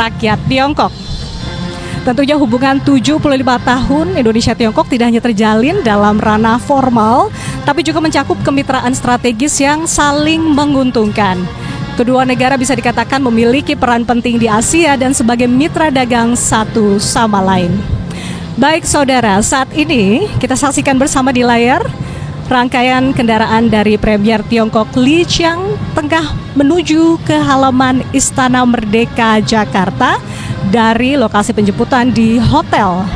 rakyat Tiongkok. Tentunya hubungan 75 tahun Indonesia-Tiongkok tidak hanya terjalin dalam ranah formal, tapi juga mencakup kemitraan strategis yang saling menguntungkan. Kedua negara bisa dikatakan memiliki peran penting di Asia dan sebagai mitra dagang satu sama lain. Baik saudara, saat ini kita saksikan bersama di layar rangkaian kendaraan dari Premier Tiongkok Li Qiang tengah menuju ke halaman Istana Merdeka Jakarta dari lokasi penjemputan di hotel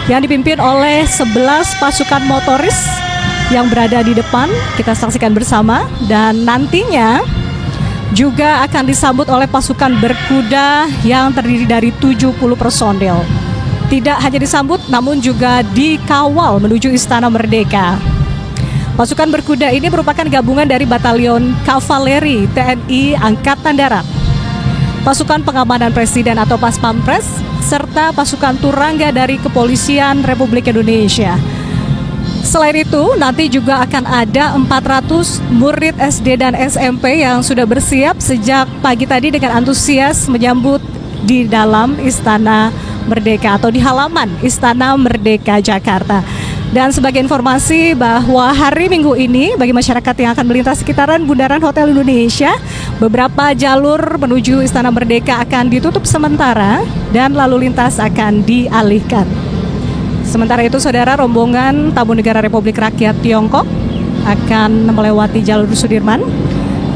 yang dipimpin oleh 11 pasukan motoris yang berada di depan. Kita saksikan bersama dan nantinya juga akan disambut oleh pasukan berkuda yang terdiri dari 70 personil. Tidak hanya disambut namun juga dikawal menuju Istana Merdeka. Pasukan berkuda ini merupakan gabungan dari Batalion Kavaleri TNI Angkatan Darat, pasukan pengamanan Presiden atau Pas Pampres, serta pasukan Turangga dari Kepolisian Republik Indonesia. Selain itu, nanti juga akan ada 400 murid SD dan SMP yang sudah bersiap sejak pagi tadi dengan antusias menyambut di dalam Istana Merdeka atau di halaman Istana Merdeka Jakarta. Dan sebagai informasi bahwa hari Minggu ini bagi masyarakat yang akan melintas sekitaran Bundaran Hotel Indonesia, beberapa jalur menuju Istana Merdeka akan ditutup sementara dan lalu lintas akan dialihkan. Sementara itu saudara, rombongan tamu negara Republik Rakyat Tiongkok akan melewati jalur Sudirman,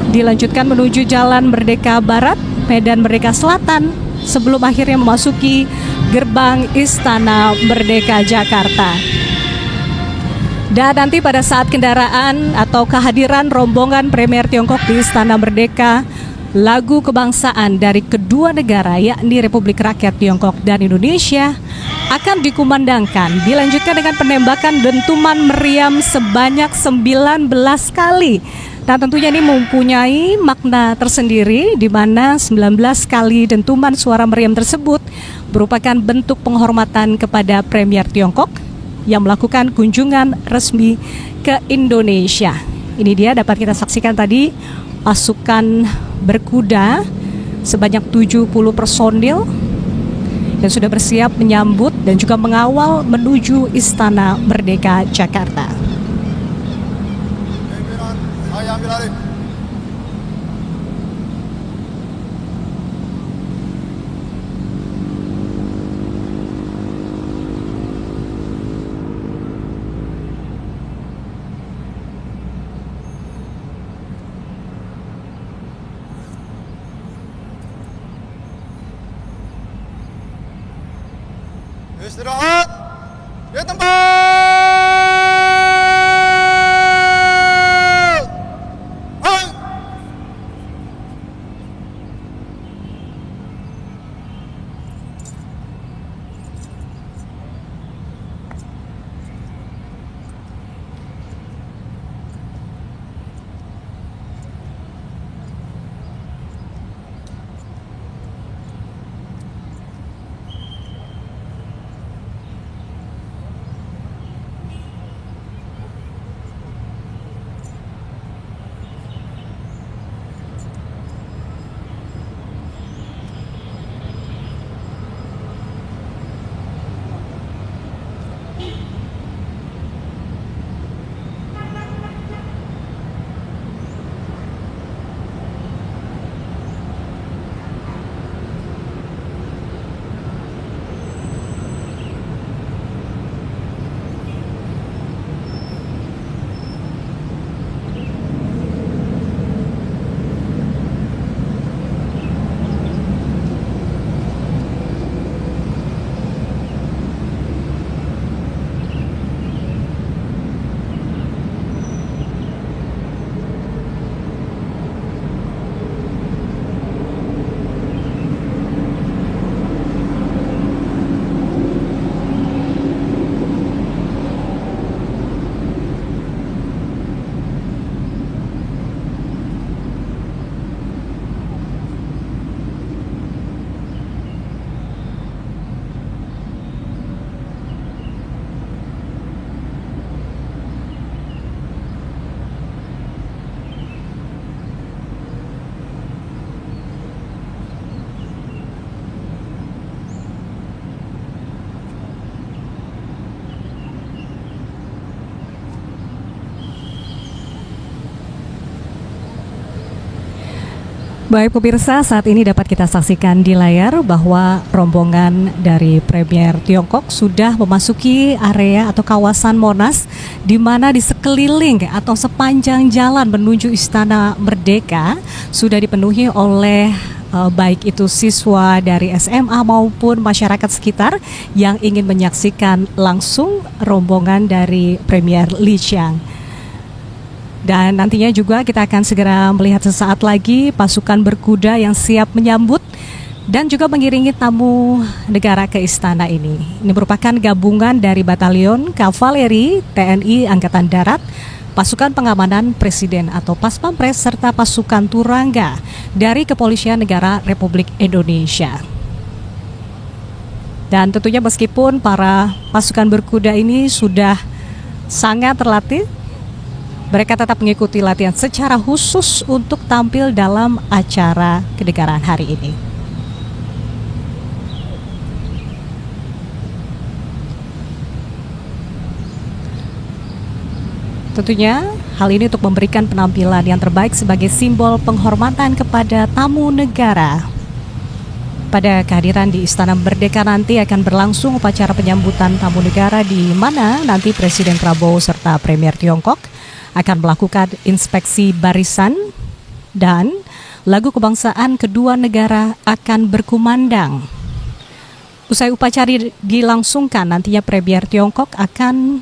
dilanjutkan menuju Jalan Merdeka Barat, Medan Merdeka Selatan, sebelum akhirnya memasuki gerbang Istana Merdeka Jakarta. Dan nanti pada saat kendaraan atau kehadiran rombongan Premier Tiongkok di Istana Merdeka, lagu kebangsaan dari kedua negara yakni Republik Rakyat Tiongkok dan Indonesia akan dikumandangkan, dilanjutkan dengan penembakan dentuman meriam sebanyak 19 kali. Dan tentunya ini mempunyai makna tersendiri di mana 19 kali dentuman suara meriam tersebut merupakan bentuk penghormatan kepada Premier Tiongkok yang melakukan kunjungan resmi ke Indonesia. Ini dia dapat kita saksikan tadi pasukan berkuda sebanyak 70 personil yang sudah bersiap menyambut dan juga mengawal menuju Istana Merdeka Jakarta. Istirahat di tempat. Hai. Baik pemirsa, saat ini dapat kita saksikan di layar bahwa rombongan dari Premier Tiongkok sudah memasuki area atau kawasan Monas, di mana di sekeliling atau sepanjang jalan menuju Istana Merdeka sudah dipenuhi oleh baik itu siswa dari SMA maupun masyarakat sekitar yang ingin menyaksikan langsung rombongan dari Premier Li Qiang. Dan nantinya juga kita akan segera melihat sesaat lagi pasukan berkuda yang siap menyambut dan juga mengiringi tamu negara ke istana ini. Ini merupakan gabungan dari Batalion Kavaleri TNI Angkatan Darat, pasukan pengamanan Presiden atau Paspampres, serta pasukan Turangga dari Kepolisian Negara Republik Indonesia. Dan tentunya meskipun para pasukan berkuda ini sudah sangat terlatih, mereka tetap mengikuti latihan secara khusus untuk tampil dalam acara kenegaraan hari ini. Tentunya hal ini untuk memberikan penampilan yang terbaik sebagai simbol penghormatan kepada tamu negara. Pada kehadiran di Istana Merdeka nanti akan berlangsung upacara penyambutan tamu negara di mana nanti Presiden Prabowo serta Premier Tiongkok akan melakukan inspeksi barisan dan lagu kebangsaan kedua negara akan berkumandang. Usai upacara dilangsungkan, nantinya Premier Tiongkok akan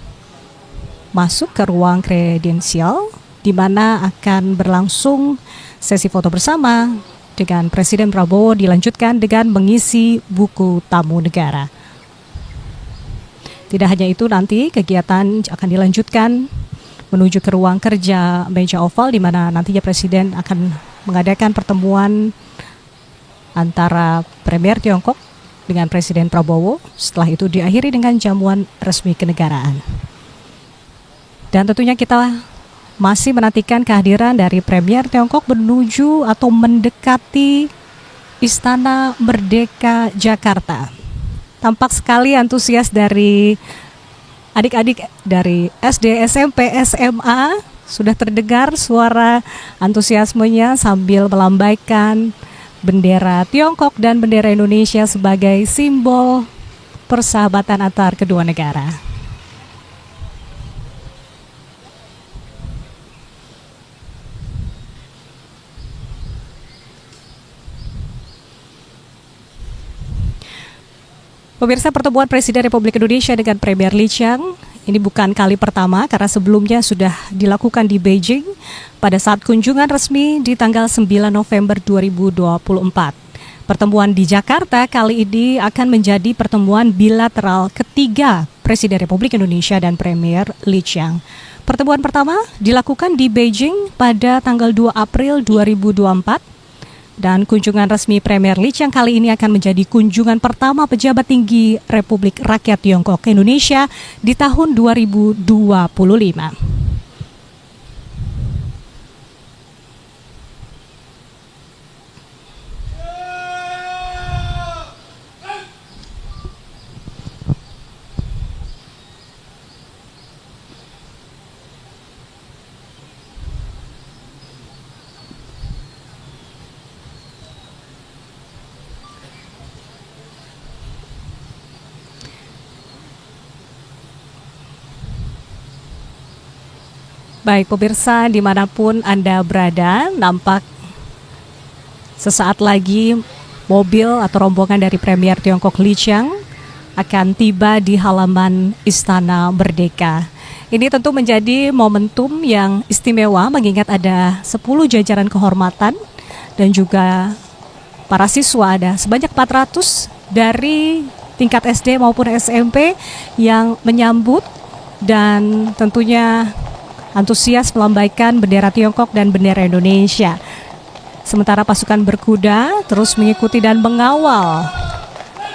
masuk ke ruang kredensial di mana akan berlangsung sesi foto bersama dengan Presiden Prabowo, dilanjutkan dengan mengisi buku tamu negara. Tidak hanya itu, nanti kegiatan akan dilanjutkan menuju ke ruang kerja meja oval di mana nantinya Presiden akan mengadakan pertemuan antara Premier Tiongkok dengan Presiden Prabowo. Setelah itu diakhiri dengan jamuan resmi kenegaraan. Dan tentunya kita masih menantikan kehadiran dari Premier Tiongkok menuju atau mendekati Istana Merdeka Jakarta. Tampak sekali antusias dari adik-adik dari SD, SMP, SMA. Sudah terdengar suara antusiasmenya sambil melambaikan bendera Tiongkok dan bendera Indonesia sebagai simbol persahabatan antar kedua negara. Pemirsa, pertemuan Presiden Republik Indonesia dengan Premier Li Qiang ini bukan kali pertama karena sebelumnya sudah dilakukan di Beijing pada saat kunjungan resmi di tanggal 9 November 2024. Pertemuan di Jakarta kali ini akan menjadi pertemuan bilateral ketiga Presiden Republik Indonesia dan Premier Li Qiang. Pertemuan pertama dilakukan di Beijing pada tanggal 2 April 2024. Dan kunjungan resmi Premier Li Qiang kali ini akan menjadi kunjungan pertama pejabat tinggi Republik Rakyat Tiongkok ke Indonesia di tahun 2025. Baik pemirsa, dimanapun Anda berada, nampak sesaat lagi mobil atau rombongan dari Premier Tiongkok Li Qiang akan tiba di halaman Istana Merdeka. Ini tentu menjadi momentum yang istimewa mengingat ada 10 jajaran kehormatan dan juga para siswa, ada sebanyak 400 dari tingkat SD maupun SMP yang menyambut dan tentunya antusias melambaikan bendera Tiongkok dan bendera Indonesia. Sementara pasukan berkuda terus mengikuti dan mengawal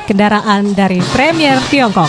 kendaraan dari Premier Tiongkok.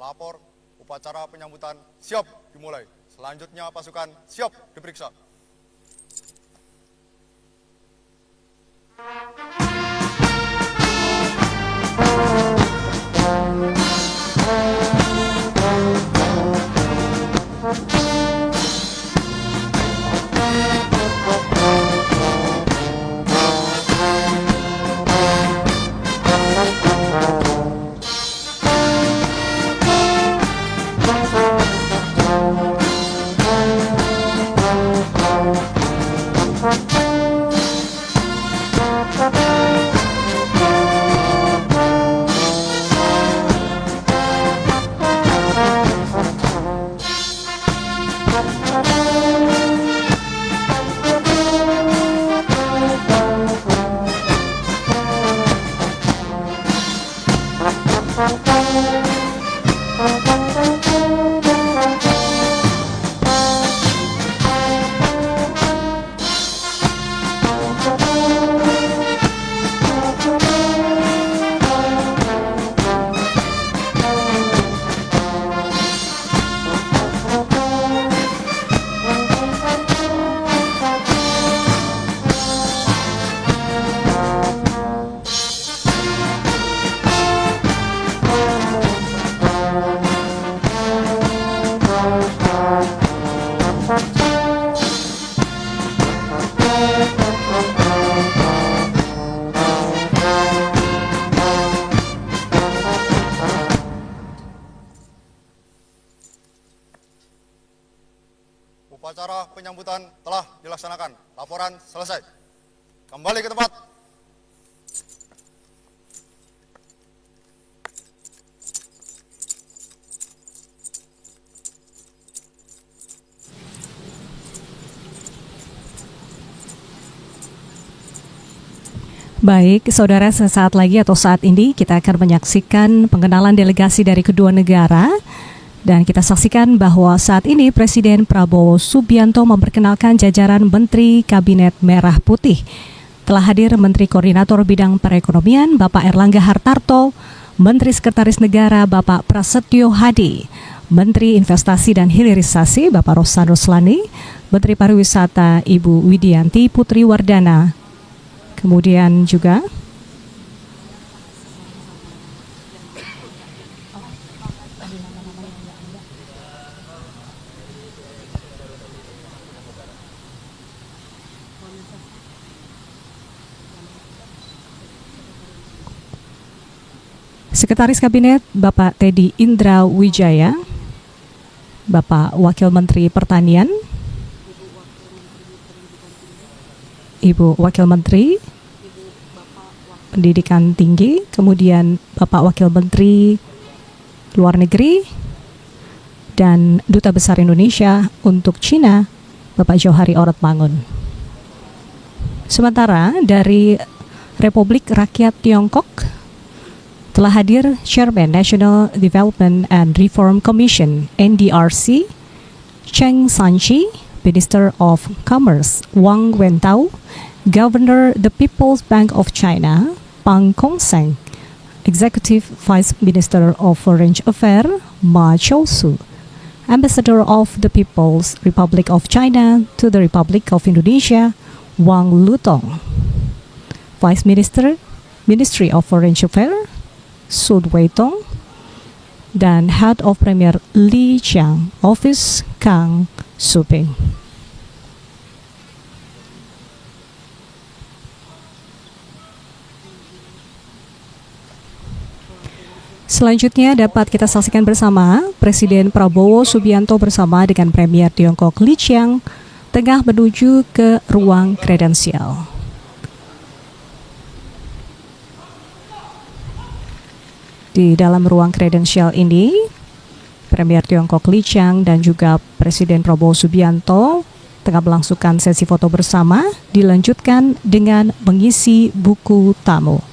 Lapor, upacara penyambutan siap dimulai. Selanjutnya pasukan siap diperiksa. Upacara penyambutan telah dilaksanakan. Laporan selesai. Kembali ke tempat. Baik, saudara, sesaat lagi atau saat ini kita akan menyaksikan pengenalan delegasi dari kedua negara. Dan kita saksikan bahwa saat ini Presiden Prabowo Subianto memperkenalkan jajaran Menteri Kabinet Merah Putih. Telah hadir Menteri Koordinator Bidang Perekonomian Bapak Erlangga Hartarto, Menteri Sekretaris Negara Bapak Prasetyo Hadi, Menteri Investasi dan Hilirisasi Bapak Rosan Ruslani, Menteri Pariwisata Ibu Widianti Putri Wardana, kemudian juga Sekretaris Kabinet Bapak Teddy Indra Wijaya, Bapak Wakil Menteri Pertanian, Ibu Wakil Menteri Pendidikan Tinggi, kemudian Bapak Wakil Menteri Luar Negeri dan Duta Besar Indonesia untuk Cina, Bapak Johari Orotmangun. Sementara dari Republik Rakyat Tiongkok telah hadir Chairman National Development and Reform Commission (NDRC), Cheng Sanchi, Minister of Commerce Wang Wentao, Governor the People's Bank of China Pang Kongseng, Executive Vice Minister of Foreign Affairs Ma Chousu, Ambassador of the People's Republic of China to the Republic of Indonesia Wang Lutong, Vice Minister, Ministry of Foreign Affairs Sud Weitong, dan Head of Premier Li Qiang Office Kang Suping. Selanjutnya dapat kita saksikan bersama Presiden Prabowo Subianto bersama dengan Premier Tiongkok Li Qiang tengah menuju ke ruang kredensial. Di dalam ruang kredensial ini, Premier Tiongkok Li Qiang dan juga Presiden Prabowo Subianto tengah melangsungkan sesi foto bersama, dilanjutkan dengan mengisi buku tamu.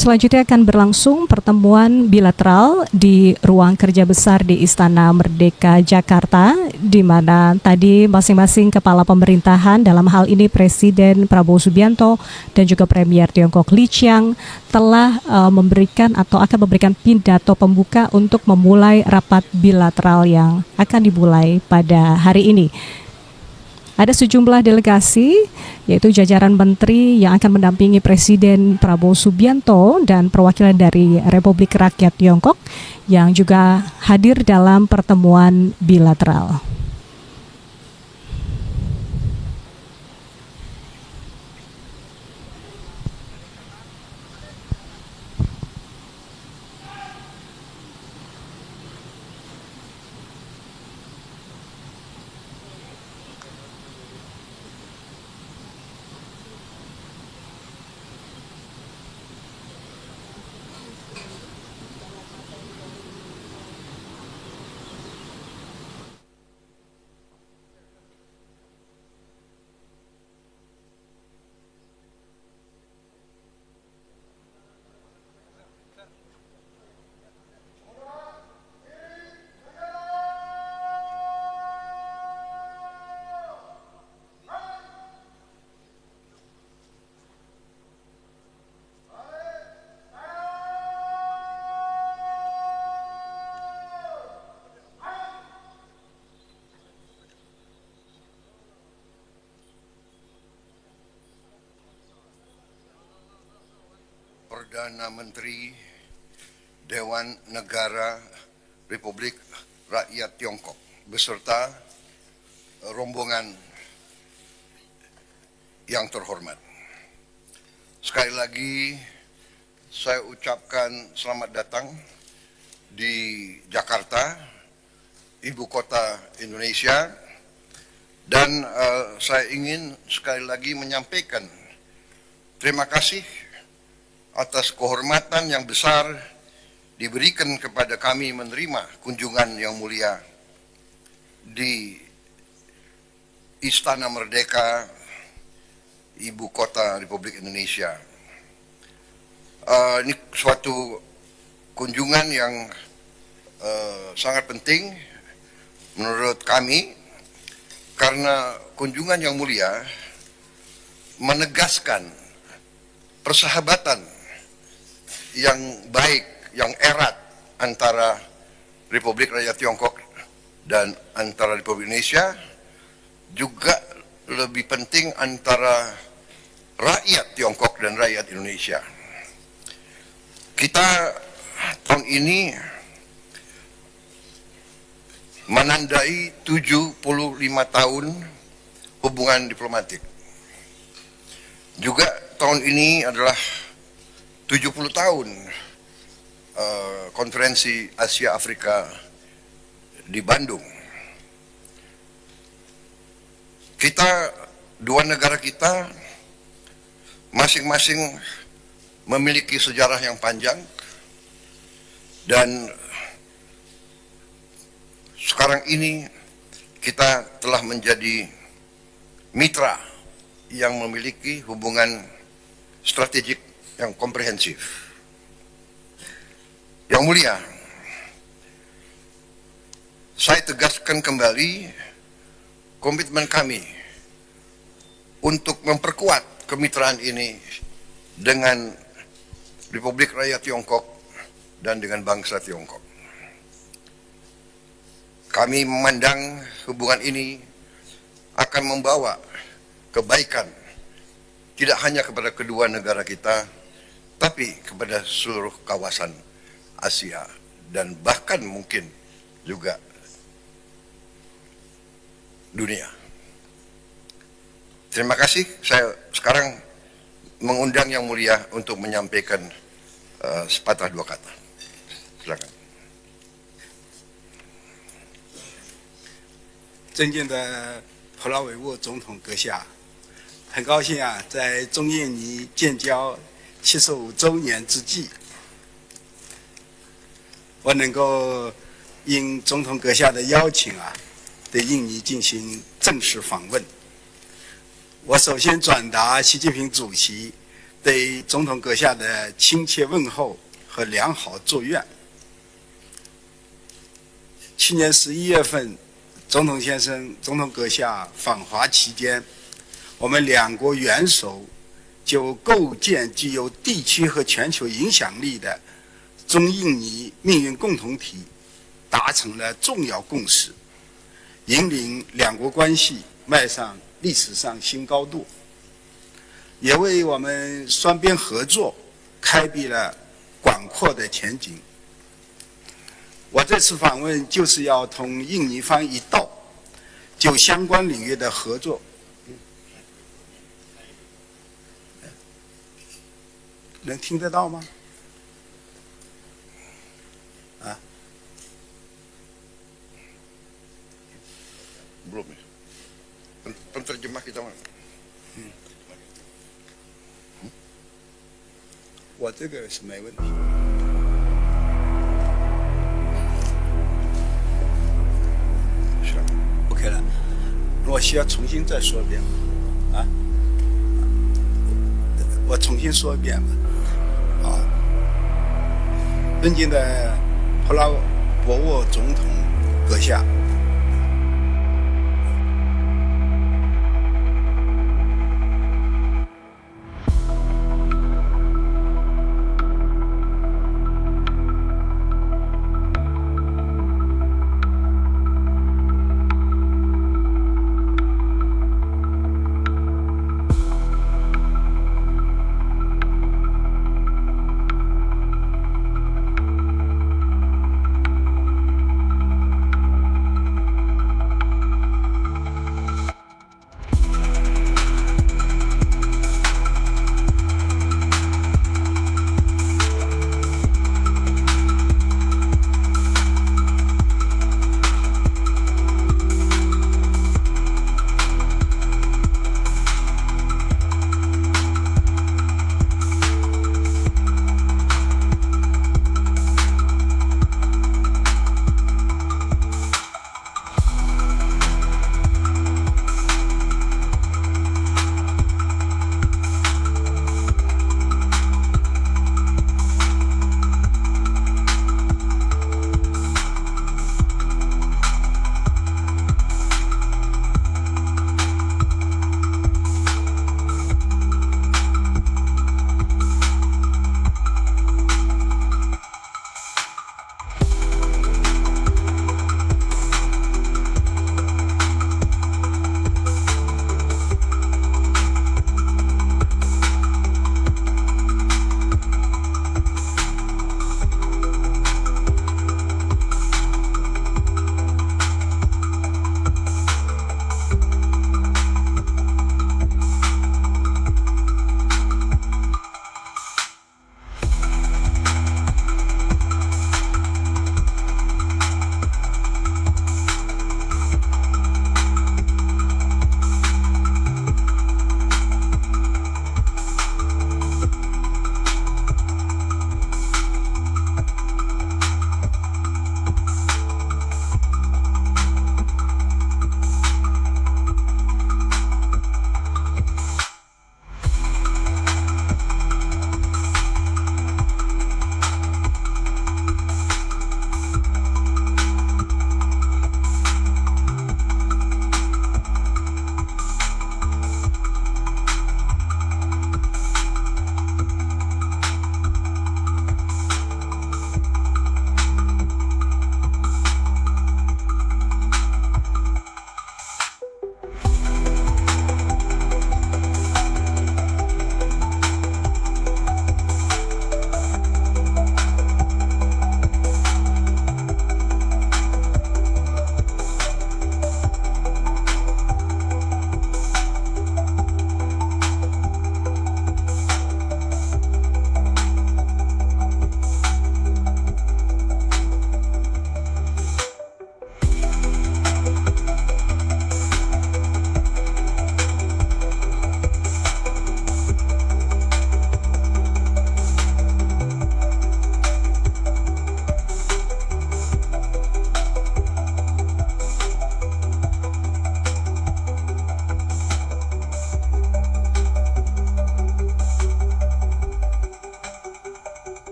Selanjutnya akan berlangsung pertemuan bilateral di ruang kerja besar di Istana Merdeka Jakarta, di mana tadi masing-masing kepala pemerintahan, dalam hal ini Presiden Prabowo Subianto dan juga Premier Tiongkok Li Qiang, telah memberikan atau akan memberikan pidato pembuka untuk memulai rapat bilateral yang akan dimulai pada hari ini. Ada sejumlah delegasi, yaitu jajaran menteri yang akan mendampingi Presiden Prabowo Subianto dan perwakilan dari Republik Rakyat Tiongkok yang juga hadir dalam pertemuan bilateral. Perdana Menteri Dewan Negara Republik Rakyat Tiongkok beserta rombongan yang terhormat. Sekali lagi saya ucapkan selamat datang di Jakarta, ibu kota Indonesia, dan saya ingin sekali lagi menyampaikan terima kasih atas kehormatan yang besar diberikan kepada kami menerima kunjungan yang mulia di Istana Merdeka, ibu kota Republik Indonesia. Ini suatu kunjungan yang sangat penting menurut kami, karena kunjungan yang mulia menegaskan persahabatan yang baik, yang erat antara Republik Rakyat Tiongkok dan antara Republik Indonesia, juga lebih penting antara rakyat Tiongkok dan rakyat Indonesia. Kita tahun ini menandai 75 tahun hubungan diplomatik. Juga tahun ini adalah 70 tahun konferensi Asia Afrika di Bandung. Dua negara kita masing-masing memiliki sejarah yang panjang, dan sekarang ini kita telah menjadi mitra yang memiliki hubungan strategik yang komprehensif. Yang mulia, saya tegaskan kembali komitmen kami untuk memperkuat kemitraan ini dengan Republik Rakyat Tiongkok dan dengan bangsa Tiongkok. Kami memandang hubungan ini akan membawa kebaikan tidak hanya kepada kedua negara kita, tapi kepada seluruh kawasan Asia dan bahkan mungkin juga dunia. Terima kasih. Saya sekarang mengundang Yang Mulia untuk menyampaikan sepatah dua kata. Silakan. 尊敬的普拉维沃总统阁下，很高兴啊，在中印尼建交75周年之际，我能够应总统阁下的邀请啊，对印尼进行正式访问。我首先转达习近平主席对总统阁下的亲切问候和良好祝愿。去年11月份，总统先生、总统阁下访华期间，我们两国元首就构建具有地区和全球影响力的中印尼命运共同体达成了重要共识，引领两国关系迈上历史上新高度，也为我们双边合作开辟了广阔的前景。我这次访问就是要同印尼方一道，就相关领域的合作，能听得到吗？啊？ Belum ya. Penterjemah kita mana? 我这个是没问题。是 OK 了，我需要重新再说一遍吗？啊？我重新说一遍吧。啊，尊敬的普拉博沃总统阁下。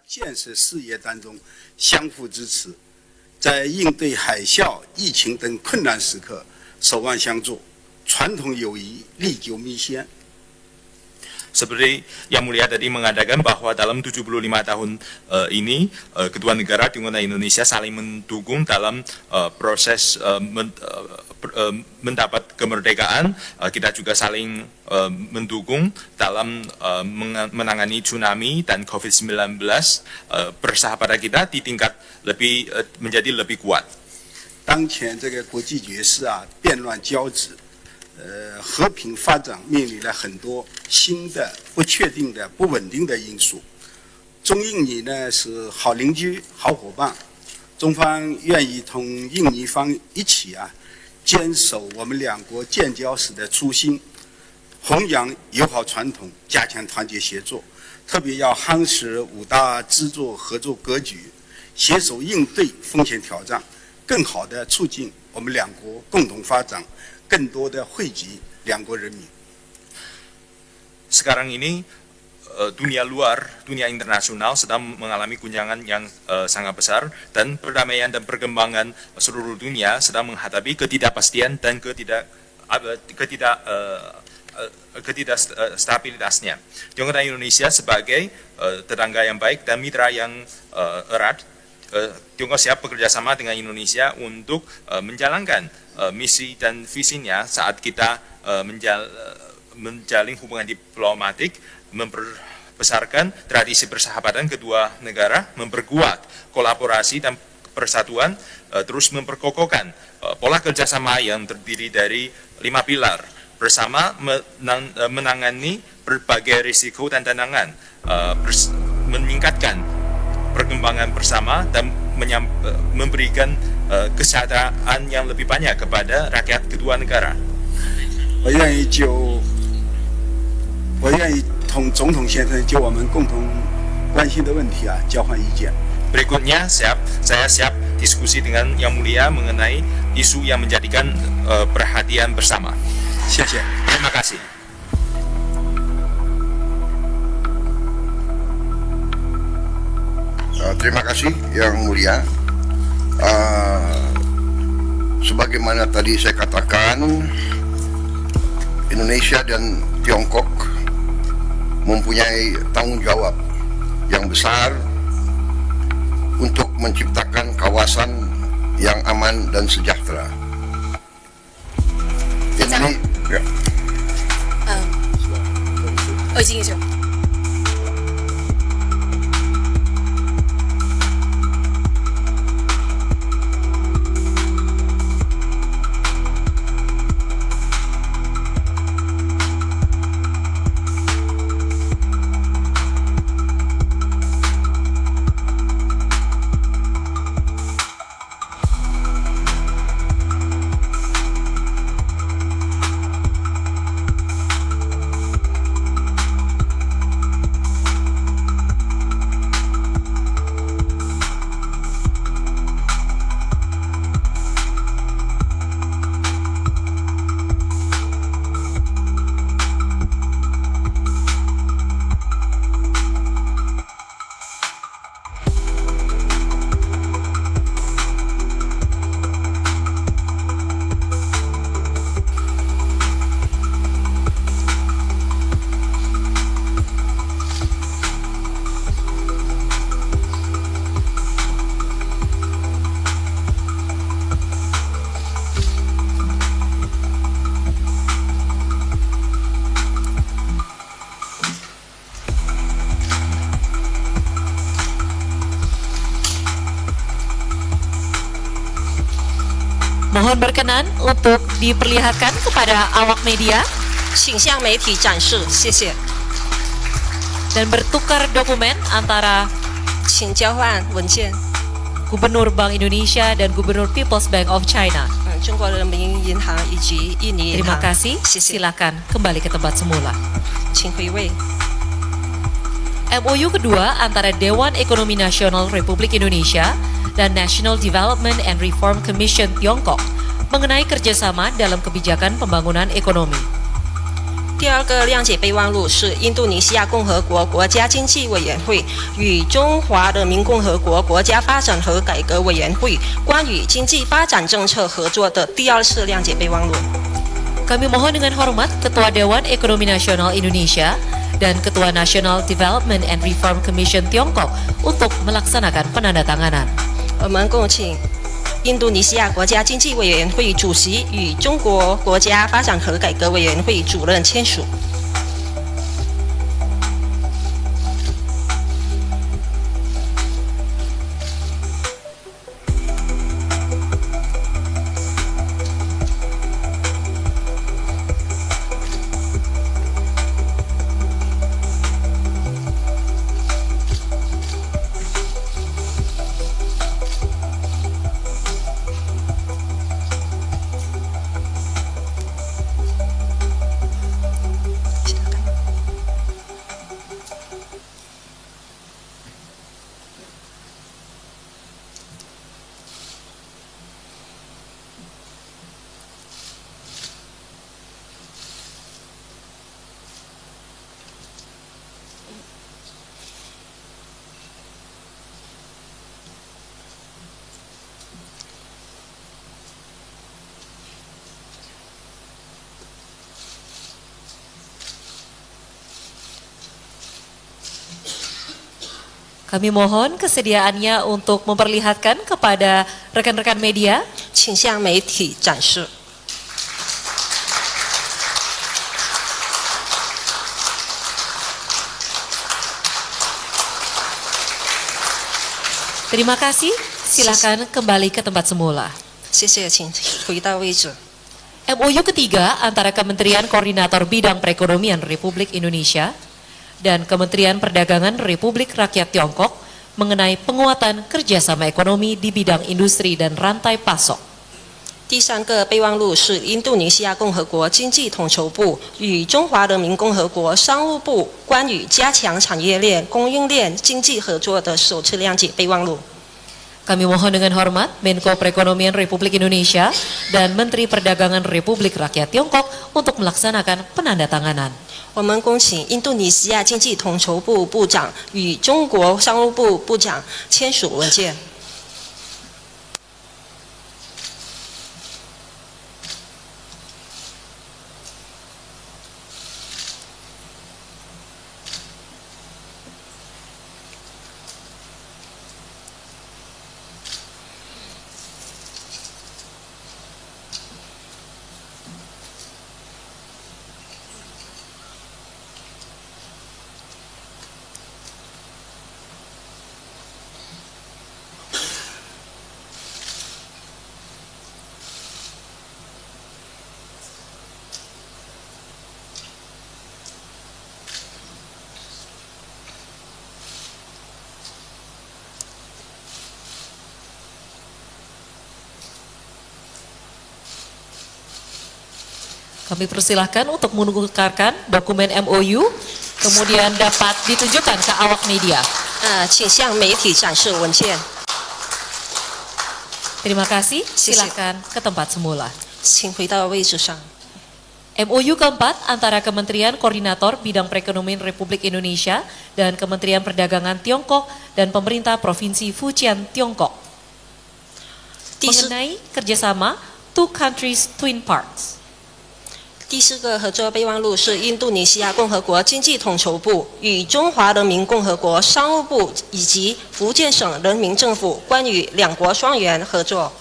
建设事业当中相互支持，在应对海啸、疫情等困难时刻守望相助，传统友谊历久弥新。 Seperti Yang Mulia tadi mengadakan bahwa dalam 75 tahun ini kedua negara Tiongkok dan Indonesia saling mendukung dalam proses mendapat kemerdekaan. Kita juga saling mendukung dalam menangani tsunami dan COVID-19. Persahabatan kita di tingkat menjadi lebih kuat. 当前这个国际局势啊，变乱交织。 和平发展面临了很多新的、不确定的、不稳定的因素。中印尼呢是好邻居、好伙伴，中方愿意同印尼方一起啊，坚守我们两国建交时的初心，弘扬友好传统，加强团结协作，特别要夯实五大支柱合作格局，携手应对风险挑战，更好地促进我们两国共同发展。 更多的惠及两国人民。 Sekarang ini dunia luar, dunia internasional sedang mengalami guncangan yang sangat besar dan perdamaian dan perkembangan seluruh dunia sedang menghadapi ketidakpastian dan ketidakstabilitasnya. Tiongkok dan Indonesia sebagai tetangga yang baik dan mitra yang erat. Tiongkok siap bekerjasama dengan Indonesia untuk menjalankan misi dan visinya saat kita menjalin hubungan diplomatik, memperbesarkan tradisi persahabatan kedua negara, memperkuat kolaborasi dan persatuan, terus memperkokohkan pola kerjasama yang terdiri dari 5 pilar bersama menangani berbagai risiko dan tantangan, meningkatkan perkembangan bersama dan memberikan kesejahteraan yang lebih banyak kepada rakyat kedua negara. 我愿意同总统先生就我们共同关心的问题啊交换意见。 Berikutnya saya siap diskusi dengan Yang Mulia mengenai isu yang menjadikan perhatian bersama. 谢谢。 Terima kasih. Terima kasih Yang Mulia. Sebagaimana tadi saya katakan, Indonesia dan Tiongkok mempunyai tanggung jawab yang besar untuk menciptakan kawasan yang aman dan sejahtera. Ini, ya. 已经有。 Mohon berkenan untuk diperlihatkan kepada awak media 请向媒体展示，谢谢。 dan bertukar dokumen antara 请交换文件。 Gubernur Bank Indonesia dan Gubernur People's Bank of China. 中国人民银行以及印尼银行。 Terima kasih. 谢谢。 Silakan kembali ke tempat semula. 请回位。 MOU kedua antara Dewan Ekonomi Nasional Republik Indonesia dan National Development and Reform Commission Tiongkok mengenai kerjasama dalam kebijakan pembangunan ekonomi. 第二个谅解备忘录是印度尼西亚共和国国家经济委员会与中华人民共和国国家发展和改革委员会关于经济发展政策合作的第二次谅解备忘录。 Kami mohon dengan hormat Ketua Dewan Ekonomi Nasional Indonesia dan Ketua National Development and Reform Commission Tiongkok untuk melaksanakan penandatanganan. 我们恭请印度尼西亚国家经济委员会主席与中国国家发展和改革委员会主任签署。 Kami mohon kesediaannya untuk memperlihatkan kepada rekan-rekan media. 请向媒体展示。 Terima kasih. Silakan kembali ke tempat semula. 谢谢，请回到位置。 MOU ketiga antara Kementerian Koordinator Bidang Perekonomian Republik Indonesia dan Kementerian Perdagangan Republik Rakyat Tiongkok mengenai penguatan kerjasama ekonomi di bidang industri dan rantai pasok. 第三个备忘录是印度尼西亚共和国经济统筹部与中华人民共和国商务部关于加强产业链、供应链经济合作的首次谅解备忘录。 Kami mohon dengan hormat Menko Perekonomian Republik Indonesia dan Menteri Perdagangan Republik Rakyat Tiongkok untuk melaksanakan penandatanganan. 我们恭请印度尼西亚经济统筹部部长与中国商务部部长签署文件。 Kami persilahkan untuk menukarkan dokumen MOU, kemudian dapat ditunjukkan ke awak media. 请向媒体展示文件。 Terima kasih, silakan ke tempat semula. 请回到位置上。 MOU keempat antara Kementerian Koordinator Bidang Perekonomian Republik Indonesia dan Kementerian Perdagangan Tiongkok dan Pemerintah Provinsi Fujian Tiongkok 第四 mengenai kerjasama Two Countries Twin Parks. 第四个合作备忘录是印度尼西亚共和国经济统筹部与中华人民共和国商务部以及福建省人民政府关于两国双元合作。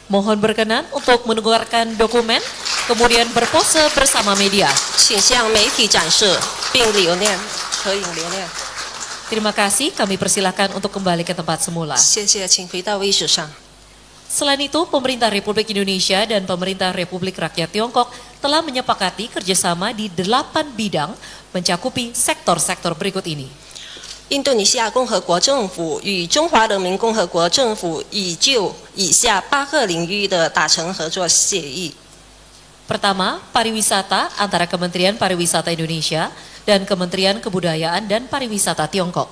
Mohon berkenan untuk menukarkan dokumen, kemudian berpose bersama media. 请向媒体展示并留念合影留念。Terima kasih, kami persilakan untuk kembali ke tempat semula. 谢谢，请回到位置上。 Selain itu, pemerintah Republik Indonesia dan pemerintah Republik Rakyat Tiongkok telah menyepakati kerjasama di 8 bidang mencakupi sektor-sektor berikut ini. 印度尼西亚共和国政府与中华人民共和国政府已就以下8个领域的达成合作协议。 Pertama, pariwisata antara Kementerian Pariwisata Indonesia dan Kementerian Kebudayaan dan Pariwisata Tiongkok.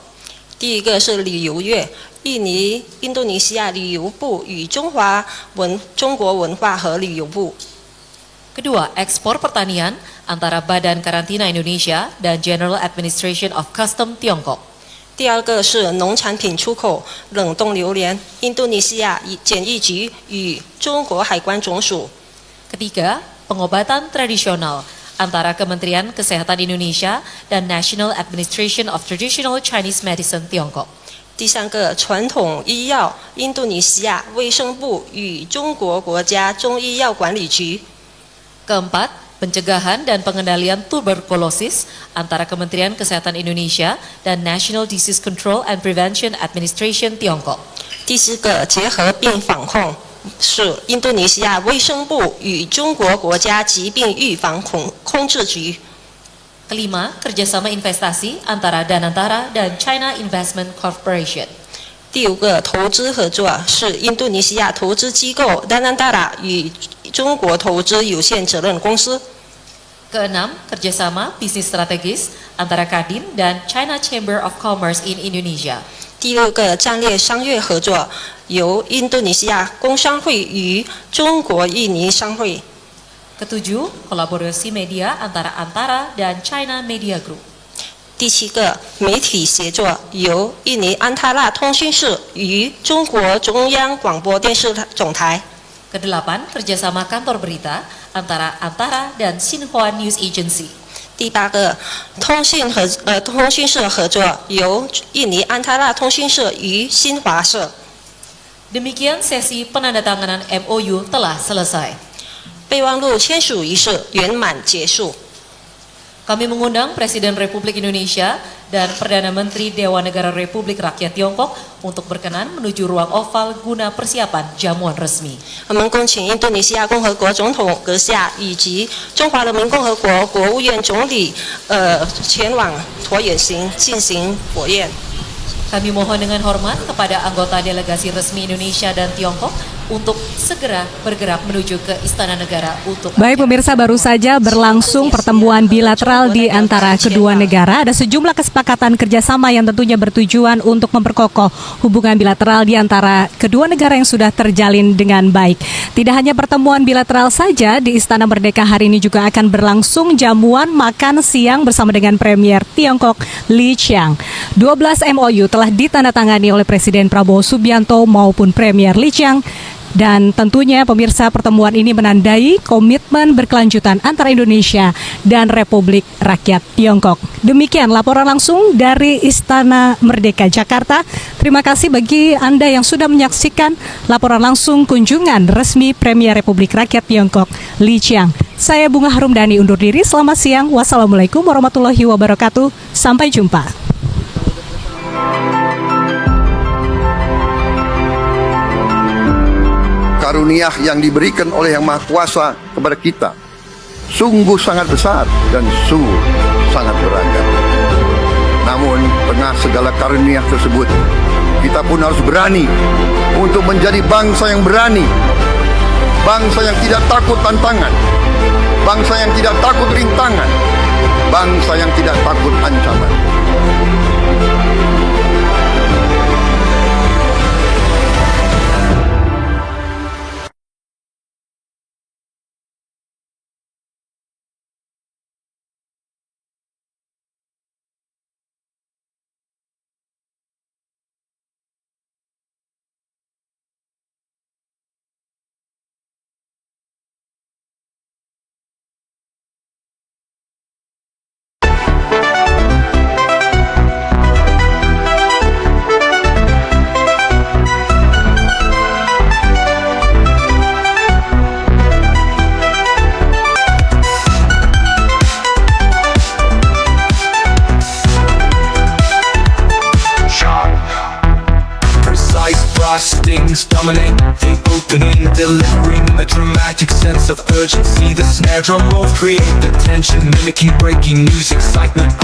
第一个是旅游业，印度尼西亚旅游部与中国文化和旅游部。 Kedua, ekspor pertanian antara Badan Karantina Indonesia dan General Administration of Custom Tiongkok. 第二个是农产品出口，冷冻榴莲，印度尼西亚检疫局与中国海关总署。 Ketiga, pengobatan tradisional antara Kementerian Kesehatan Indonesia dan National Administration of Traditional Chinese Medicine Tiongkok. 第三个传统医药，印度尼西亚卫生部与中国国家中医药管理局。 Keempat, pencegahan dan pengendalian tuberkulosis antara Kementerian Kesehatan Indonesia dan National Disease Control and Prevention Administration Tiongkok. 第四个结核病防控是印度尼西亚卫生部与中国国家疾病预防控制局。 Kelima, kerjasama investasi antara Danantara dan China Investment Corporation. 第五个投资合作是印度尼西亚投资机构 Danantara 与中国投资有限责任公司。 Keenam, kerjasama bisnis strategis antara Kadin dan China Chamber of Commerce in Indonesia. 第六个战略商业合作由印度尼西亚工商会与中国印尼商会。 Ketujuh, kolaborasi media antara Antara dan China Media Group. 第七个媒体协作由印尼安塔拉通讯社与中国中央广播电视总台。 Kedelapan, kerjasama kantor berita antara Antara dan Xinhua News Agency. 第八个通讯社合作由印尼安塔拉通讯社与新华社。 Demikian sesi penandatanganan MOU telah selesai. 备忘录签署仪式圆满结束。 Kami mengundang Presiden Republik Indonesia dan Perdana Menteri Dewan Negara Republik Rakyat Tiongkok untuk berkenan menuju ruang oval guna persiapan jamuan resmi. 我们恭请印度尼西亚共和国总统阁下以及中华人民共和国国务院总理前往椭圆形进行火焰。 Kami mohon dengan hormat kepada anggota delegasi resmi Indonesia dan Tiongkok untuk segera bergerak menuju ke Istana Negara untuk... Baik pemirsa, baru saja berlangsung pertemuan bilateral di antara kedua negara. Ada sejumlah kesepakatan kerjasama yang tentunya bertujuan untuk memperkokoh hubungan bilateral di antara kedua negara yang sudah terjalin dengan baik. Tidak hanya pertemuan bilateral saja, di Istana Merdeka hari ini juga akan berlangsung jamuan makan siang bersama dengan Premier Tiongkok Li Qiang. 12 MOU telah ditandatangani oleh Presiden Prabowo Subianto maupun Premier Li Qiang. Dan tentunya pemirsa, pertemuan ini menandai komitmen berkelanjutan antara Indonesia dan Republik Rakyat Tiongkok. Demikian laporan langsung dari Istana Merdeka Jakarta. Terima kasih bagi Anda yang sudah menyaksikan laporan langsung kunjungan resmi Premier Republik Rakyat Tiongkok Li Qiang. Saya Bunga Harumdani undur diri. Selamat siang. Wassalamualaikum warahmatullahi wabarakatuh. Sampai jumpa. Karunia yang diberikan oleh Yang Maha Kuasa kepada kita sungguh sangat besar dan sungguh sangat beragam. Namun tengah segala karunia tersebut, kita pun harus berani untuk menjadi bangsa yang berani, bangsa yang tidak takut tantangan, bangsa yang tidak takut rintangan, bangsa yang tidak takut ancaman. stings dominate the opening, delivering a dramatic sense of urgency. The snare drum rolls create the tension, mimicking breaking news excitement.